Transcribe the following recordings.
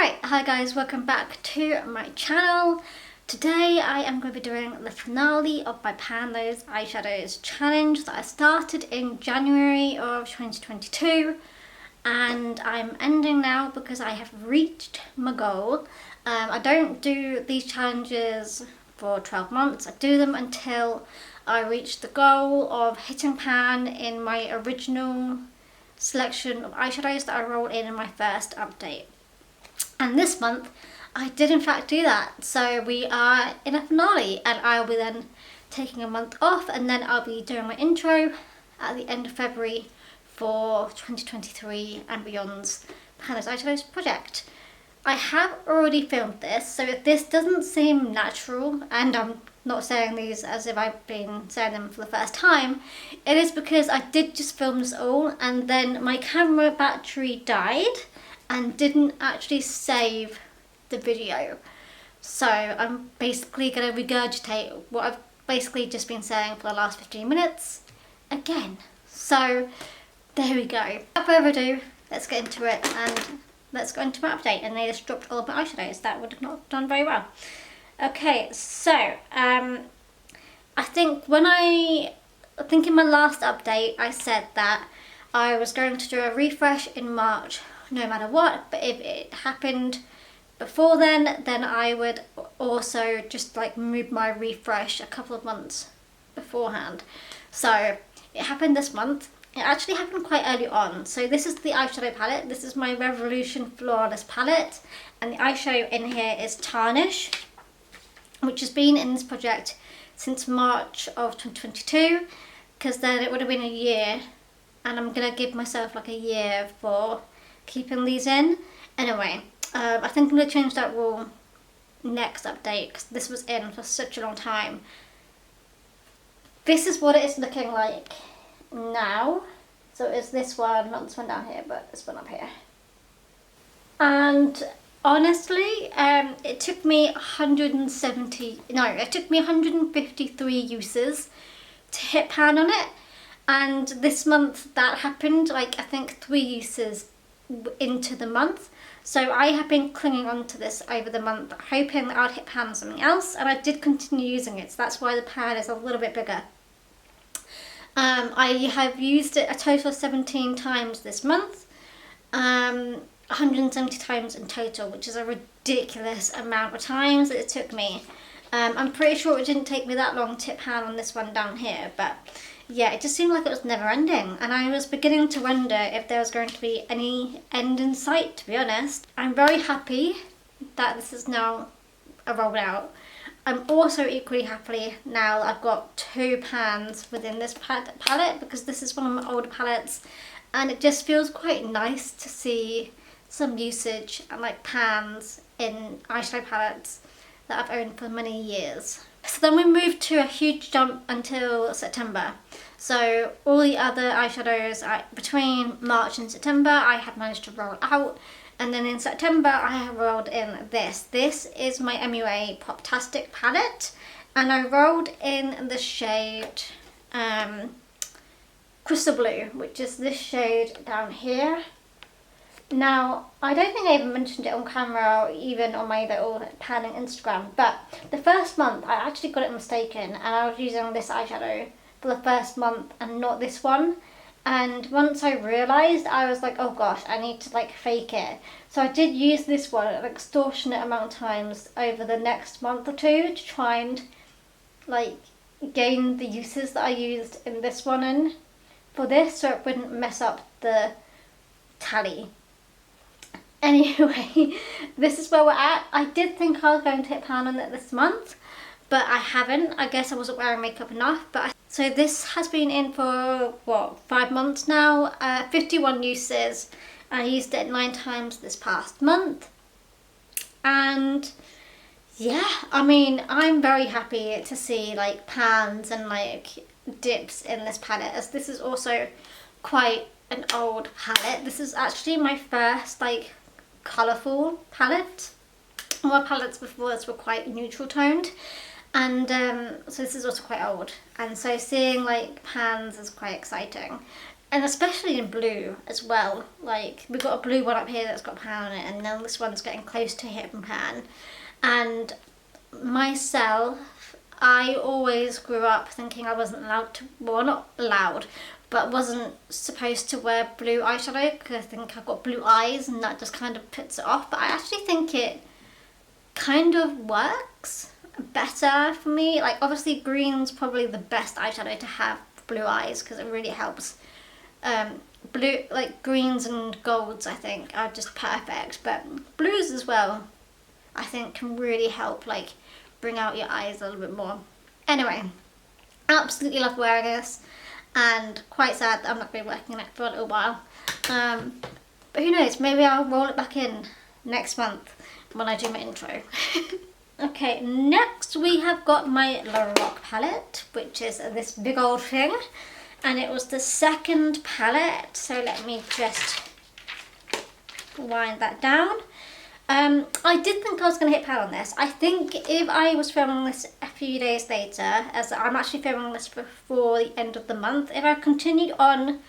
Right, hi guys, welcome back to my channel. Today I am going to be doing the finale of my Pan Those Eyeshadows challenge that I started in January of 2022 and I'm ending now because I have reached my goal. I don't do these challenges for 12 months, I do them until I reach the goal of hitting pan in my original selection of eyeshadows that I rolled in my first update. And this month I did in fact do that, so we are in a finale and I'll be then taking a month off and then I'll be doing my intro at the end of February for 2023 and beyond's Pan Those Eyeshadows project. I have already filmed this, so if this doesn't seem natural, and I'm not saying these as if I've been saying them for the first time, it is because I did just film this all and then my camera battery died and didn't actually save the video. So I'm basically going to regurgitate what I've basically just been saying for the last 15 minutes again. So there we go. Without further ado, let's get into it and let's go into my update. And they just dropped all of my eyeshadows. That would have not done very well. Okay, so I think in my last update I said that I was going to do a refresh in March no matter what, but if it happened before then I would also just like move my refresh a couple of months beforehand. So it happened this month. It actually happened quite early on. So this is the eyeshadow palette. This is my Revolution Flawless palette, and the eyeshadow in here is Tarnish, which has been in this project since March of 2022, because then it would have been a year, and I'm gonna give myself like a year for keeping these in. Anyway, I think I'm going to change that rule next update because this was in for such a long time. This is what it is looking like now. So it's this one, not this one down here, but this one up here. And honestly, it took me 153 uses to hit pan on it. And this month that happened, like I think 3 uses into the month. So I have been clinging on to this over the month, hoping that I'd hit pan on something else, and I did continue using it, so that's why the pan is a little bit bigger. I have used it a total of 17 times this month, 170 times in total, which is a ridiculous amount of times that it took me. I'm pretty sure it didn't take me that long to hit pan on this one down here, but yeah, it just seemed like it was never ending, and I was beginning to wonder if there was going to be any end in sight, to be honest. I'm very happy that this is now rolled out. I'm also equally happy now that I've got 2 pans within this palette, because this is one of my older palettes, and it just feels quite nice to see some usage and like pans in eyeshadow palettes that I've owned for many years. So then we moved to a huge jump until September. So all the other eyeshadows between March and September I had managed to roll out, and then in September I have rolled in this. This is my MUA Poptastic palette, and I rolled in the shade Crystal Blue, which is this shade down here. Now, I don't think I even mentioned it on camera or even on my little panning Instagram, but the first month I actually got it mistaken and I was using this eyeshadow for the first month and not this one. And once I realised, I was like, oh gosh, I need to like fake it. So I did use this one an extortionate amount of times over the next month or two to try and like gain the uses that I used in this one in for this, so it wouldn't mess up the tally. Anyway, this is where we're at. I did think I was going to hit pan on it this month, but I haven't. I guess I wasn't wearing makeup enough. So this has been in for, what, 5 months now? 51 uses. I used it 9 times this past month. And yeah, I mean, I'm very happy to see like pans and like dips in this palette, as this is also quite an old palette. This is actually my first like colourful palette. All my palettes before this were quite neutral toned, and so this is also quite old, and so seeing like pans is quite exciting. And especially in blue as well. Like, we've got a blue one up here that's got pan on it, and then this one's getting close to hip and pan. And myself, I always grew up thinking I wasn't allowed to, well, not allowed, but wasn't supposed to wear blue eyeshadow because I think I've got blue eyes and that just kind of puts it off. But I actually think it kind of works better for me. Like, obviously green's probably the best eyeshadow to have for blue eyes because it really helps. Blue, like greens and golds, I think are just perfect, but blues as well I think can really help like bring out your eyes a little bit more. Anyway, absolutely love wearing this, and quite sad that I'm not going to be working on it for a little while. But who knows, maybe I'll roll it back in next month when I do my intro. Okay, next we have got my La Rock palette, which is this big old thing, and it was the second palette, so let me just wind that down. I did think I was going to hit pan on this. I think if I was filming this a few days later, as I'm actually filming this before the end of the month, if I continued on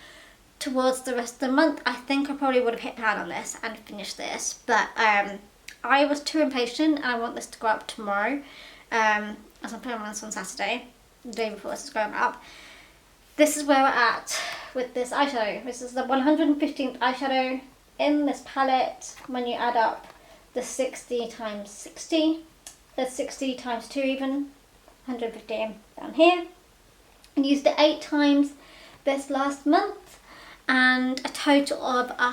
towards the rest of the month, I think I probably would have hit pan on this and finished this. But I was too impatient, and I want this to go up tomorrow, as I'm filming this on Saturday, the day before this is going up. This is where we're at with this eyeshadow. This is the 115th eyeshadow in this palette when you add up the 60 times 60, the 60 times 2 even, 115 down here. And used it 8 times this last month, and a total of a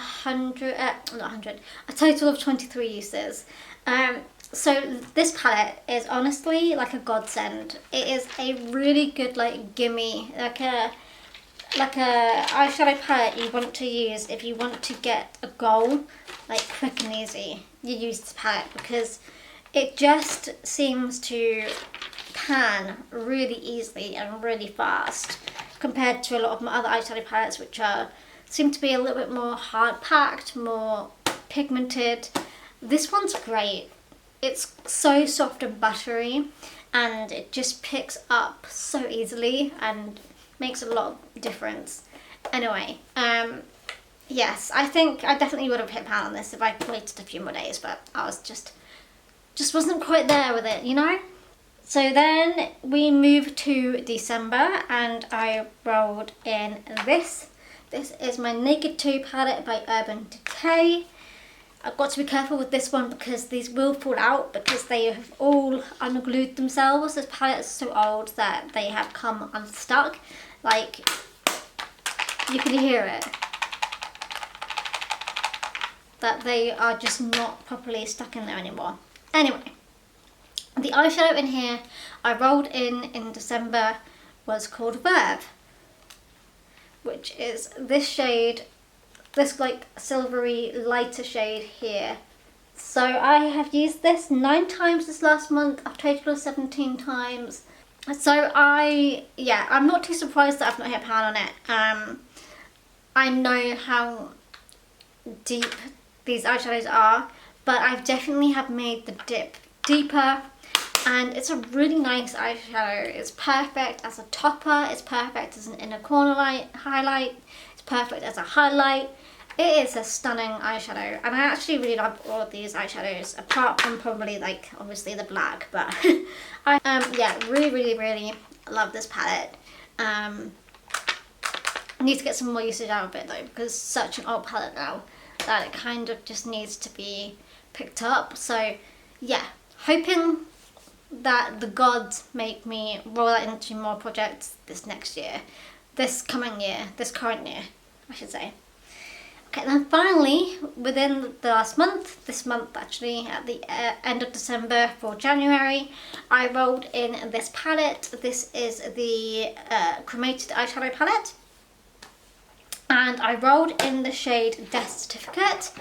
total of 23 uses. So this palette is honestly like a godsend. It is a really good like gimme, like a eyeshadow palette you want to use if you want to get a goal like quick and easy. You use this palette because it just seems to pan really easily and really fast compared to a lot of my other eyeshadow palettes, which seem to be a little bit more hard packed, more pigmented. This one's great. It's so soft and buttery, and it just picks up so easily and makes a lot of difference. Anyway, yes, I think I definitely would have hit pan on this if I waited a few more days, but I was just wasn't quite there with it, you know? So then we moved to December, and I rolled in this. This is my Naked 2 palette by Urban Decay. I've got to be careful with this one because these will fall out because they have all unglued themselves. This palette is so old that they have come unstuck. Like, you can hear it. That they are just not properly stuck in there anymore. Anyway, the eyeshadow in here I rolled in December was called Verve, which is this shade, this like silvery lighter shade here. So I have used this 9 times this last month, a total of 17 times. So I'm not too surprised that I've not hit pan on it. I know how deep these eyeshadows are, but I've definitely have made the dip deeper, and it's a really nice eyeshadow. It's perfect as a topper, it's perfect as an inner corner highlight, it's perfect as a highlight. It is a stunning eyeshadow, and I actually really love all of these eyeshadows, apart from probably like obviously the black, but I really love this palette. I need to get some more usage out of it though, because it's such an old palette now that it kind of just needs to be picked up. So yeah, hoping that the gods make me roll that into more projects this current year, I should say. Okay, then finally, within the last month, this month actually, at the end of December for January, I rolled in this palette. This is the Cremated eyeshadow palette, and I rolled in the shade Death Certificate.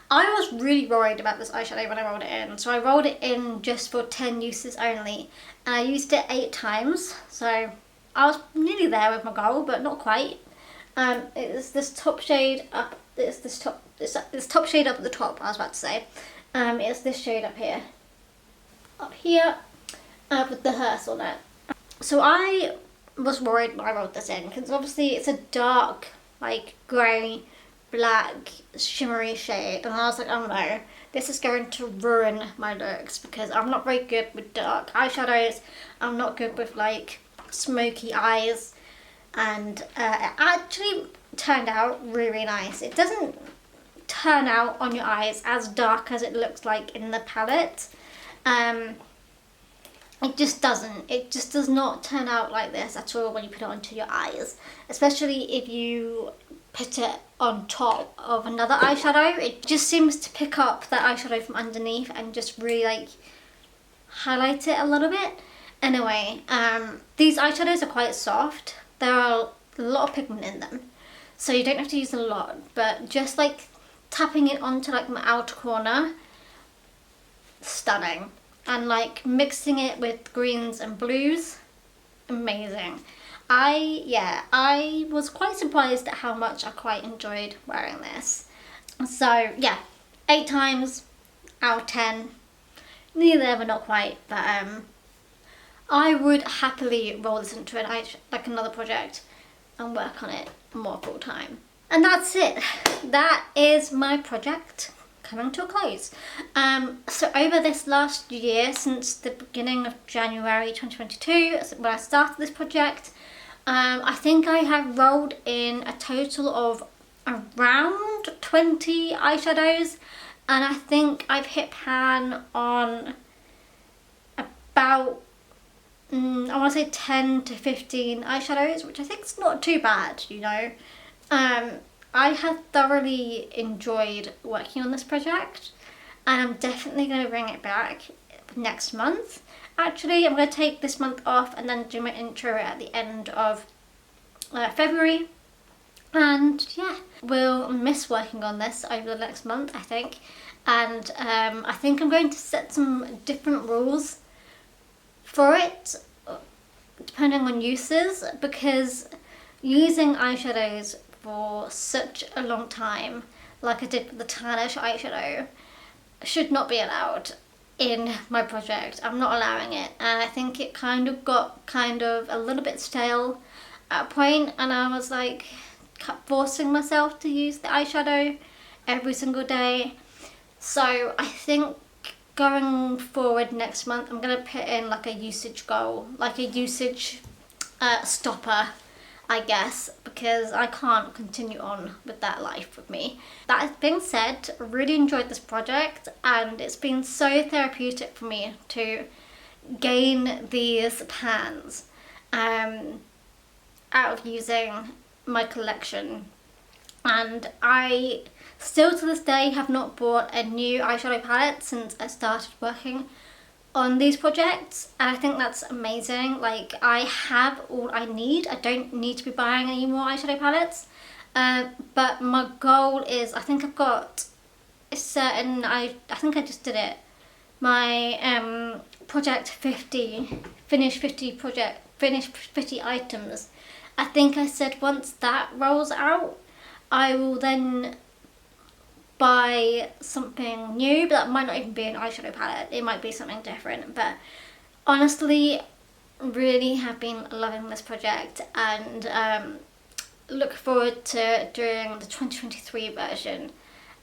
I was really worried about this eyeshadow when I rolled it in, so I rolled it in just for 10 uses only, and I used it 8 times, so I was nearly there with my goal, but not quite. It's this top shade up. It's this top shade up at the top. I was about to say. It's this shade up here, with the hearse on it. So I was worried when I rolled this in because obviously it's a dark like grey, black, shimmery shade, and I was like, oh no, this is going to ruin my looks because I'm not very good with dark eyeshadows. I'm not good with like smoky eyes, and it actually turned out really nice. It doesn't turn out on your eyes as dark as it looks like in the palette. It just doesn't. It just does not turn out like this at all when you put it onto your eyes, especially if you put it on top of another eyeshadow. It just seems to pick up that eyeshadow from underneath and just really like highlight it a little bit. Anyway, these eyeshadows are quite soft. There are a lot of pigment in them, so you don't have to use a lot, but just like tapping it onto like my outer corner, stunning. And like mixing it with greens and blues, amazing. I was quite surprised at how much I quite enjoyed wearing this. So yeah, 8 times out of 10. Neither, but not quite. But I would happily roll this into like another project and work on it more full time. And that's it. That is my project coming to a close. So over this last year, since the beginning of January 2022, when I started this project, I think I have rolled in a total of around 20 eyeshadows, and I think I've hit pan on about I want to say 10 to 15 eyeshadows, which I think is not too bad, you know. I have thoroughly enjoyed working on this project, and I'm definitely going to bring it back next month. Actually, I'm going to take this month off and then do my intro at the end of February. And yeah, we'll miss working on this over the next month, I think. And I think I'm going to set some different rules for it, depending on uses, because using eyeshadows for such a long time, like I did with the tannish eyeshadow, should not be allowed in my project. I'm not allowing it, and I think it kind of got a little bit stale at a point, and I was like kept forcing myself to use the eyeshadow every single day. So I think going forward next month, I'm going to put in like a usage goal, like a usage stopper, I guess, because I can't continue on with that life with me. That being said, I really enjoyed this project, and it's been so therapeutic for me to gain these pans out of using my collection. And I still to this day have not bought a new eyeshadow palette since I started working on these projects, and I think that's amazing. Like, I have all I need. I don't need to be buying any more eyeshadow palettes, but my goal is, I think I've got a certain, I think I just did it, my project 50, finish 50 items. I think I said once that rolls out, I will then buy something new, but that might not even be an eyeshadow palette. It might be something different. But honestly, really have been loving this project, and look forward to doing the 2023 version.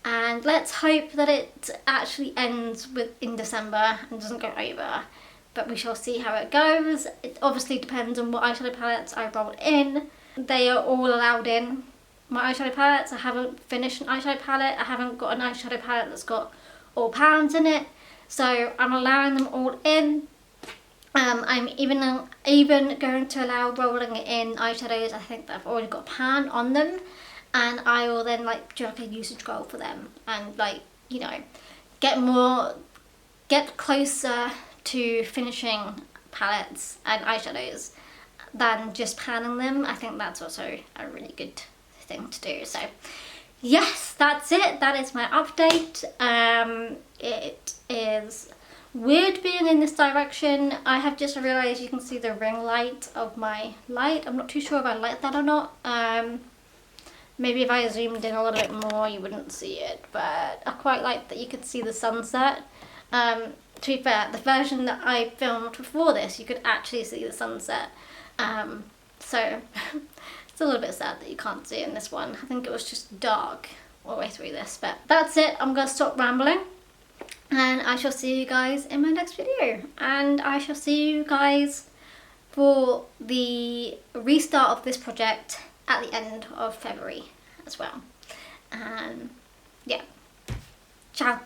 And let's hope that it actually ends in December and doesn't go over. But we shall see how it goes. It obviously depends on what eyeshadow palettes I roll in. They are all allowed in my eyeshadow palettes. I haven't finished an eyeshadow palette. I haven't got an eyeshadow palette that's got all pans in it. So I'm allowing them all in. I'm even going to allow rolling in eyeshadows I think that I've already got a pan on them, and I will then like do like a usage goal for them, and like, you know, get closer to finishing palettes and eyeshadows than just panning them. I think that's also a really good thing to do. So yes, that's it. That is my update. It is weird being in this direction. I have just realised you can see the ring light of my light. I'm not too sure if I like that or not. Maybe if I zoomed in a little bit more you wouldn't see it, but I quite like that you could see the sunset. To be fair, the version that I filmed before this, you could actually see the sunset. So It's a little bit sad that you can't see it in this one. I think it was just dark all the way through this, but that's it. I'm gonna stop rambling and I shall see you guys in my next video, and I shall see you guys for the restart of this project at the end of February as well. Yeah, ciao.